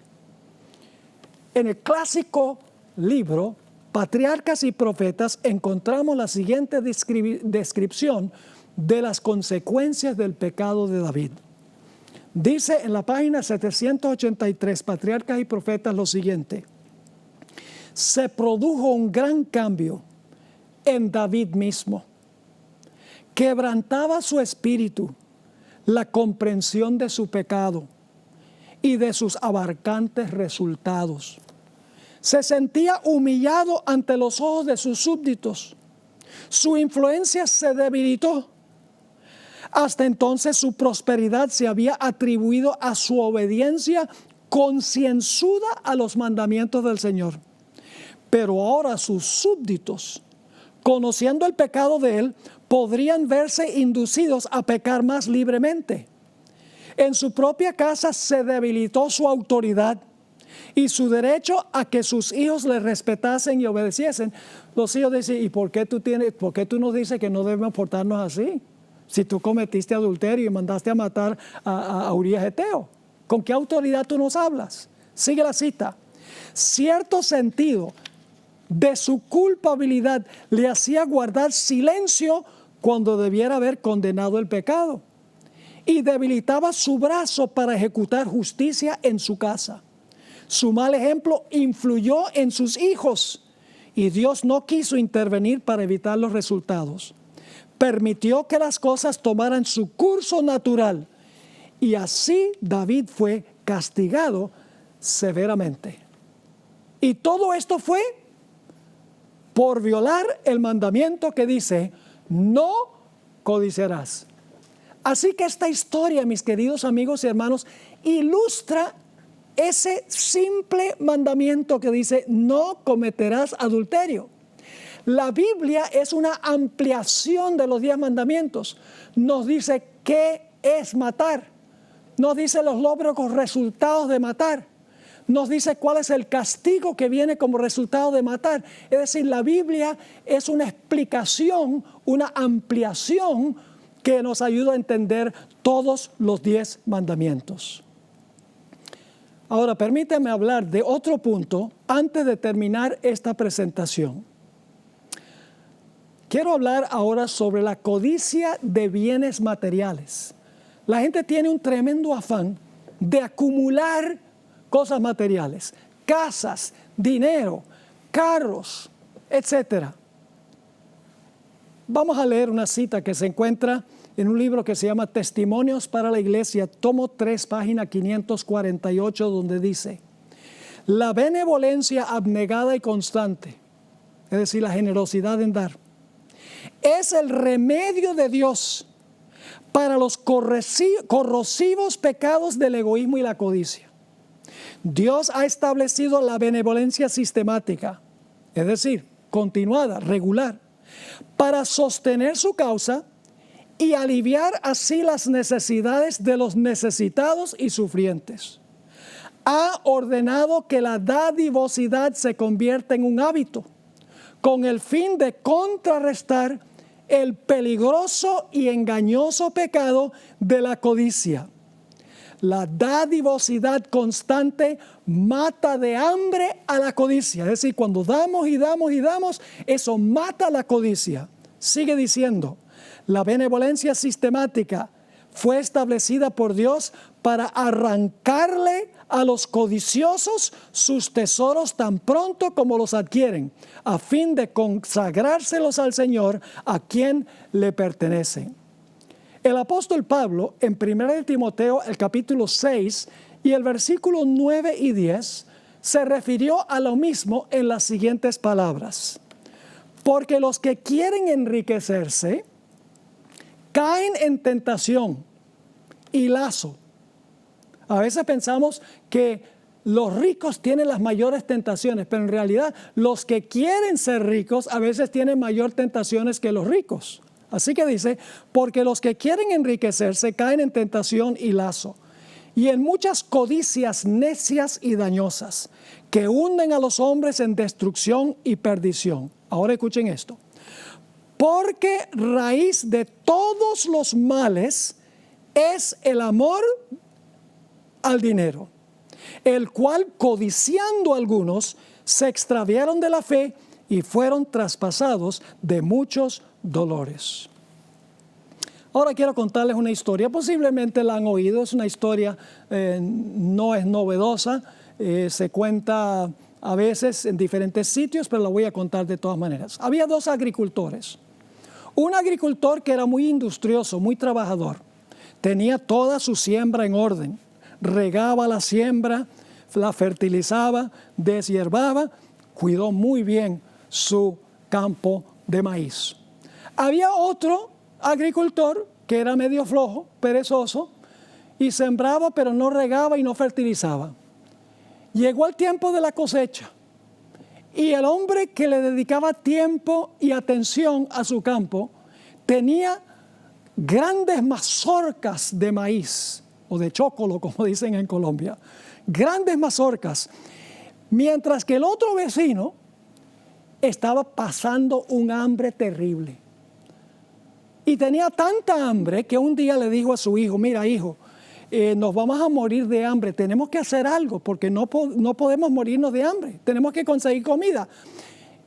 En el clásico libro Patriarcas y Profetas encontramos la siguiente descripción de las consecuencias del pecado de David. Dice en la página 783, Patriarcas y Profetas, lo siguiente. Se produjo un gran cambio en David mismo. Quebrantaba su espíritu la comprensión de su pecado y de sus abarcantes resultados. Se sentía humillado ante los ojos de sus súbditos. Su influencia se debilitó. Hasta entonces su prosperidad se había atribuido a su obediencia concienzuda a los mandamientos del Señor. Pero ahora sus súbditos, conociendo el pecado de él, podrían verse inducidos a pecar más libremente. En su propia casa se debilitó su autoridad y su derecho a que sus hijos le respetasen y obedeciesen. Los hijos dicen, ¿y por qué tú nos dices que no debemos portarnos así? Si tú cometiste adulterio y mandaste a matar a Urías Heteo, ¿con qué autoridad tú nos hablas? Sigue la cita. Cierto sentido de su culpabilidad le hacía guardar silencio cuando debiera haber condenado el pecado. y debilitaba su brazo para ejecutar justicia en su casa. Su mal ejemplo influyó en sus hijos y Dios no quiso intervenir para evitar los resultados. Permitió que las cosas tomaran su curso natural y así David fue castigado severamente. Y todo esto fue por violar el mandamiento que dice, no codiciarás. Así que esta historia, mis queridos amigos y hermanos, ilustra ese simple mandamiento que dice, no cometerás adulterio. La Biblia es una ampliación de los 10 mandamientos. Nos dice qué es matar. Nos dice los lóbrigos resultados de matar. Nos dice cuál es el castigo que viene como resultado de matar. Es decir, la Biblia es una explicación, una ampliación que nos ayuda a entender todos los 10 mandamientos. Ahora, permítame hablar de otro punto antes de terminar esta presentación. Quiero hablar ahora sobre la codicia de bienes materiales. La gente tiene un tremendo afán de acumular cosas materiales, casas, dinero, carros, etc. Vamos a leer una cita que se encuentra en un libro que se llama Testimonios para la Iglesia, tomo 3, página 548, donde dice, la benevolencia abnegada y constante, es decir, la generosidad en dar, es el remedio de Dios para los corrosivos pecados del egoísmo y la codicia. Dios ha establecido la benevolencia sistemática, es decir, continuada, regular, para sostener su causa y aliviar así las necesidades de los necesitados y sufrientes. Ha ordenado que la dadivosidad se convierta en un hábito, con el fin de contrarrestar el peligroso y engañoso pecado de la codicia. La dadivosidad constante mata de hambre a la codicia. Es decir, cuando damos y damos y damos, eso mata la codicia. Sigue diciendo, la benevolencia sistemática fue establecida por Dios para arrancarle a los codiciosos sus tesoros tan pronto como los adquieren, a fin de consagrárselos al Señor, a quien le pertenecen. El apóstol Pablo, en 1 Timoteo, el capítulo 6 y el versículo 9 y 10, se refirió a lo mismo en las siguientes palabras. Porque los que quieren enriquecerse caen en tentación y lazo. A veces pensamos que los ricos tienen las mayores tentaciones, pero en realidad los que quieren ser ricos a veces tienen mayor tentaciones que los ricos. Así que dice, porque los que quieren enriquecerse caen en tentación y lazo, y en muchas codicias necias y dañosas, que hunden a los hombres en destrucción y perdición. Ahora escuchen esto. Porque raíz de todos los males es el amor al dinero, el cual codiciando algunos se extraviaron de la fe y fueron traspasados de muchos dolores. Ahora quiero contarles una historia, posiblemente la han oído, es una historia, no es novedosa, se cuenta a veces en diferentes sitios, pero la voy a contar de todas maneras. Había 2 agricultores, un agricultor que era muy industrioso, muy trabajador, tenía toda su siembra en orden, regaba la siembra, la fertilizaba, deshierbaba, cuidó muy bien su campo de maíz. Había otro agricultor que era medio flojo, perezoso, y sembraba pero no regaba y no fertilizaba. Llegó el tiempo de la cosecha y el hombre que le dedicaba tiempo y atención a su campo tenía grandes mazorcas de maíz o de chocolo, como dicen en Colombia, grandes mazorcas, mientras que el otro vecino estaba pasando un hambre terrible. Y tenía tanta hambre que un día le dijo a su hijo, mira hijo, nos vamos a morir de hambre, tenemos que hacer algo porque no podemos morirnos de hambre, tenemos que conseguir comida.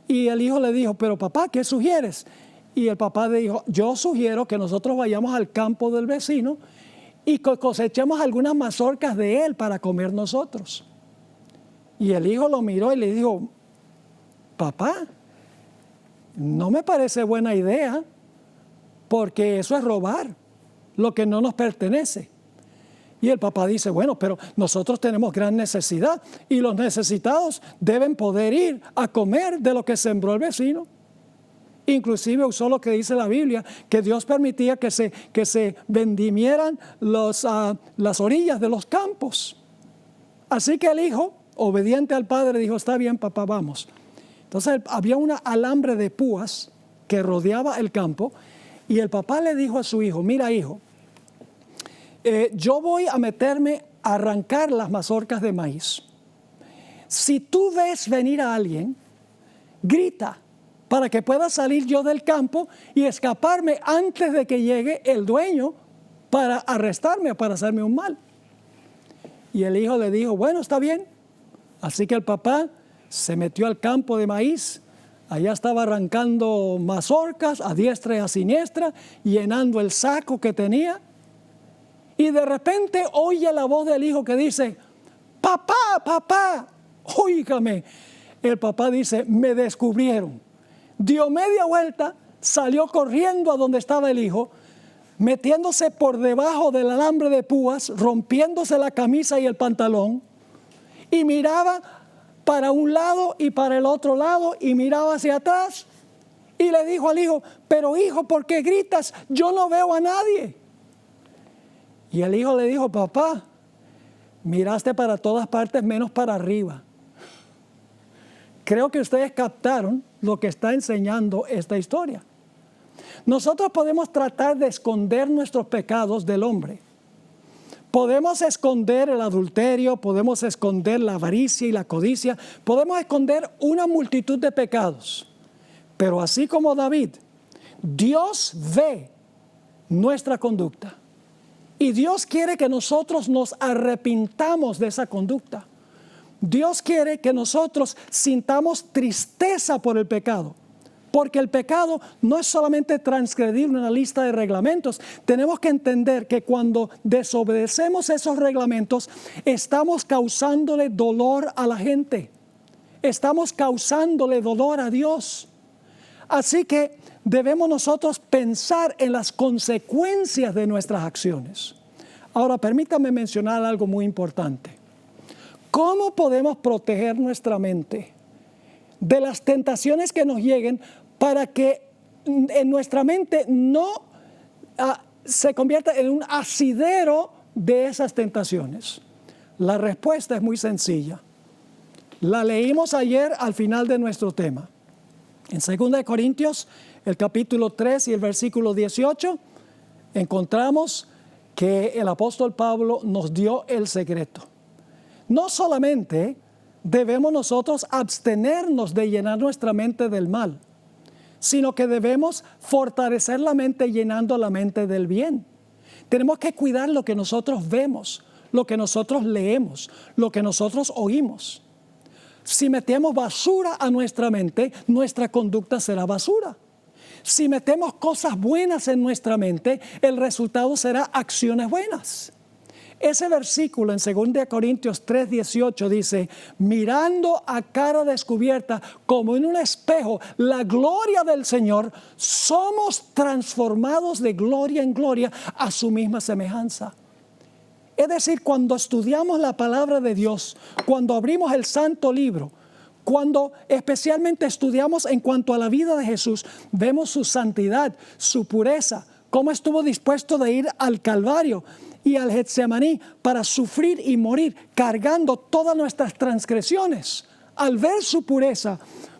Y el hijo le dijo, pero papá, ¿qué sugieres? Y el papá le dijo, yo sugiero que nosotros vayamos al campo del vecino y cosechemos algunas mazorcas de él para comer nosotros. Y el hijo lo miró y le dijo, papá, no me parece buena idea, porque eso es robar lo que no nos pertenece. Y el papá dice, bueno, pero nosotros tenemos gran necesidad y los necesitados deben poder ir a comer de lo que sembró el vecino. Inclusive usó lo que dice la Biblia, que Dios permitía que se vendimieran las orillas de los campos. Así que el hijo, obediente al padre, dijo, está bien, papá, vamos. Entonces había una alambre de púas que rodeaba el campo y el papá le dijo a su hijo, mira hijo, yo voy a meterme a arrancar las mazorcas de maíz. Si tú ves venir a alguien, grita para que pueda salir yo del campo y escaparme antes de que llegue el dueño para arrestarme o para hacerme un mal. Y el hijo le dijo, bueno, está bien. Así que el papá se metió al campo de maíz. Allá estaba arrancando mazorcas a diestra y a siniestra, llenando el saco que tenía. Y de repente oye la voz del hijo que dice, papá, papá, óigame. El papá dice, me descubrieron. Dio media vuelta, salió corriendo a donde estaba el hijo, metiéndose por debajo del alambre de púas, rompiéndose la camisa y el pantalón, y miraba para un lado y para el otro lado, y miraba hacia atrás, y le dijo al hijo, pero hijo, ¿por qué gritas? Yo no veo a nadie. Y el hijo le dijo, papá, miraste para todas partes menos para arriba. Creo que ustedes captaron lo que está enseñando esta historia. Nosotros podemos tratar de esconder nuestros pecados del hombre. Podemos esconder el adulterio, podemos esconder la avaricia y la codicia, podemos esconder una multitud de pecados. Pero así como David, Dios ve nuestra conducta. Y Dios quiere que nosotros nos arrepintamos de esa conducta. Dios quiere que nosotros sintamos tristeza por el pecado. Porque el pecado no es solamente transgredir una lista de reglamentos. Tenemos que entender que cuando desobedecemos esos reglamentos, estamos causándole dolor a la gente. Estamos causándole dolor a Dios. Así que debemos nosotros pensar en las consecuencias de nuestras acciones. Ahora, permítame mencionar algo muy importante. ¿Cómo podemos proteger nuestra mente de las tentaciones que nos lleguen para que en nuestra mente no se convierta en un asidero de esas tentaciones? La respuesta es muy sencilla. La leímos ayer al final de nuestro tema. En 2 Corintios, el capítulo 3 y el versículo 18, encontramos que el apóstol Pablo nos dio el secreto. No solamente debemos nosotros abstenernos de llenar nuestra mente del mal, sino que debemos fortalecer la mente llenando la mente del bien. Tenemos que cuidar lo que nosotros vemos, lo que nosotros leemos, lo que nosotros oímos. Si metemos basura a nuestra mente, nuestra conducta será basura. Si metemos cosas buenas en nuestra mente, el resultado será acciones buenas. Ese versículo en 2 Corintios 3:18 dice, mirando a cara descubierta como en un espejo la gloria del Señor, somos transformados de gloria en gloria a su misma semejanza. Es decir, cuando estudiamos la palabra de Dios, cuando abrimos el santo libro, cuando especialmente estudiamos en cuanto a la vida de Jesús, vemos su santidad, su pureza, cómo estuvo dispuesto de ir al Calvario y al Getsemaní para sufrir y morir, cargando todas nuestras transgresiones. Al ver su pureza,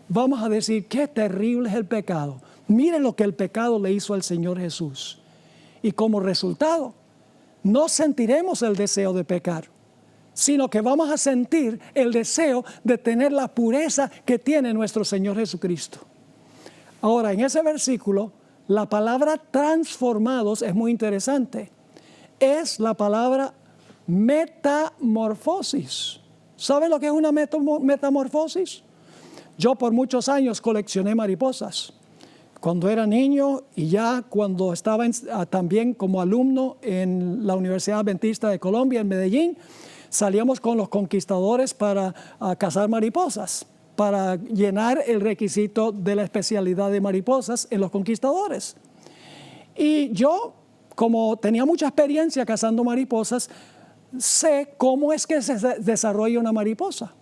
vamos a decir, qué terrible es el pecado. Miren lo que el pecado le hizo al Señor Jesús. Y como resultado, no sentiremos el deseo de pecar, sino que vamos a sentir el deseo de tener la pureza que tiene nuestro Señor Jesucristo. Ahora, en ese versículo, la palabra transformados es muy interesante. Es la palabra metamorfosis. ¿Saben lo que es una metamorfosis? Yo por muchos años coleccioné mariposas. cuando era niño y ya cuando estaba también como alumno en la Universidad Adventista de Colombia en Medellín, salíamos con los conquistadores para cazar mariposas, para llenar el requisito de la especialidad de mariposas en los conquistadores. Y yo, como tenía mucha experiencia cazando mariposas, sé cómo es que se desarrolla una mariposa.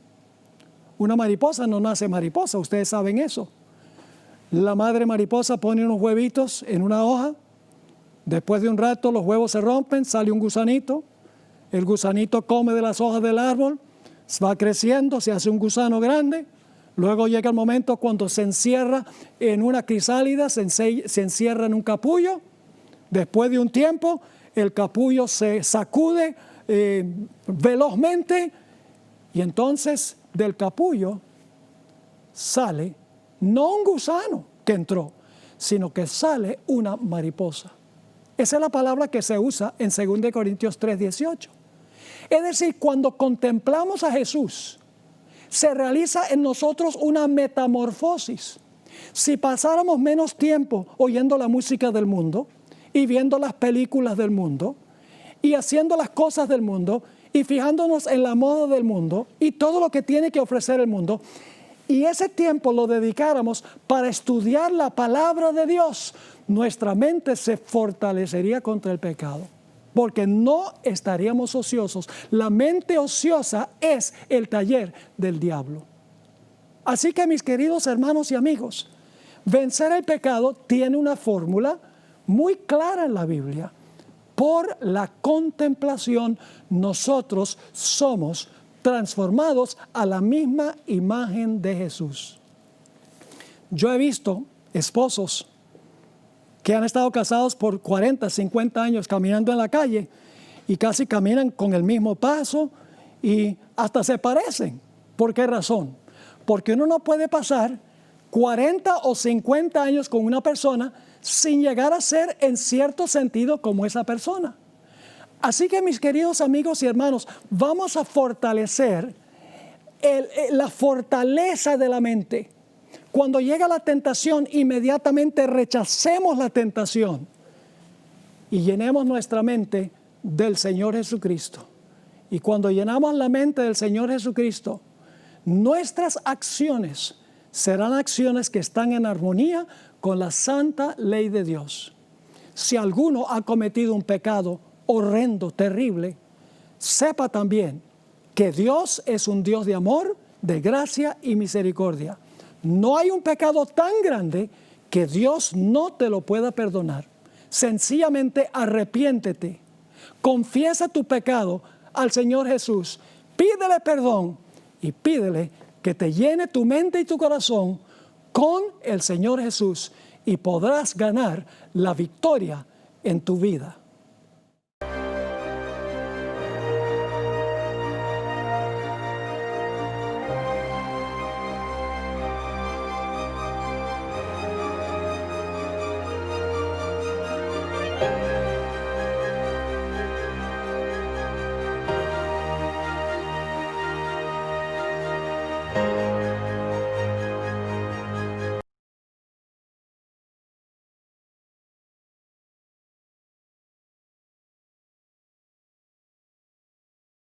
Una mariposa no nace mariposa, ustedes saben eso. La madre mariposa pone unos huevitos en una hoja, después de un rato los huevos se rompen, sale un gusanito, el gusanito come de las hojas del árbol, va creciendo, se hace un gusano grande, luego llega el momento cuando se encierra en una crisálida, se encierra en un capullo, después de un tiempo el capullo se sacude velozmente y entonces del capullo sale no un gusano que entró, sino que sale una mariposa. Esa es la palabra que se usa en 2 Corintios 3:18. Es decir, cuando contemplamos a Jesús, se realiza en nosotros una metamorfosis. Si pasáramos menos tiempo oyendo la música del mundo y viendo las películas del mundo y haciendo las cosas del mundo y fijándonos en la moda del mundo y todo lo que tiene que ofrecer el mundo, y ese tiempo lo dedicáramos para estudiar la palabra de Dios, nuestra mente se fortalecería contra el pecado, porque no estaríamos ociosos. La mente ociosa es el taller del diablo. Así que, mis queridos hermanos y amigos, vencer el pecado tiene una fórmula muy clara en la Biblia. Por la contemplación, nosotros somos transformados a la misma imagen de Jesús. Yo he visto esposos que han estado casados por 40, 50 años caminando en la calle y casi caminan con el mismo paso y hasta se parecen. ¿Por qué razón? Porque uno no puede pasar 40 o 50 años con una persona sin llegar a ser en cierto sentido como esa persona. Así que, mis queridos amigos y hermanos, vamos a fortalecer la fortaleza de la mente. Cuando llega la tentación, inmediatamente rechacemos la tentación y llenemos nuestra mente del Señor Jesucristo. Y cuando llenamos la mente del Señor Jesucristo, nuestras acciones serán acciones que están en armonía con la santa ley de Dios. Si alguno ha cometido un pecado horrendo, terrible, sepa también que Dios es un Dios de amor, de gracia y misericordia. No hay un pecado tan grande que Dios no te lo pueda perdonar. Sencillamente arrepiéntete, confiesa tu pecado al Señor Jesús, pídele perdón y pídele que te llene tu mente y tu corazón con el Señor Jesús y podrás ganar la victoria en tu vida.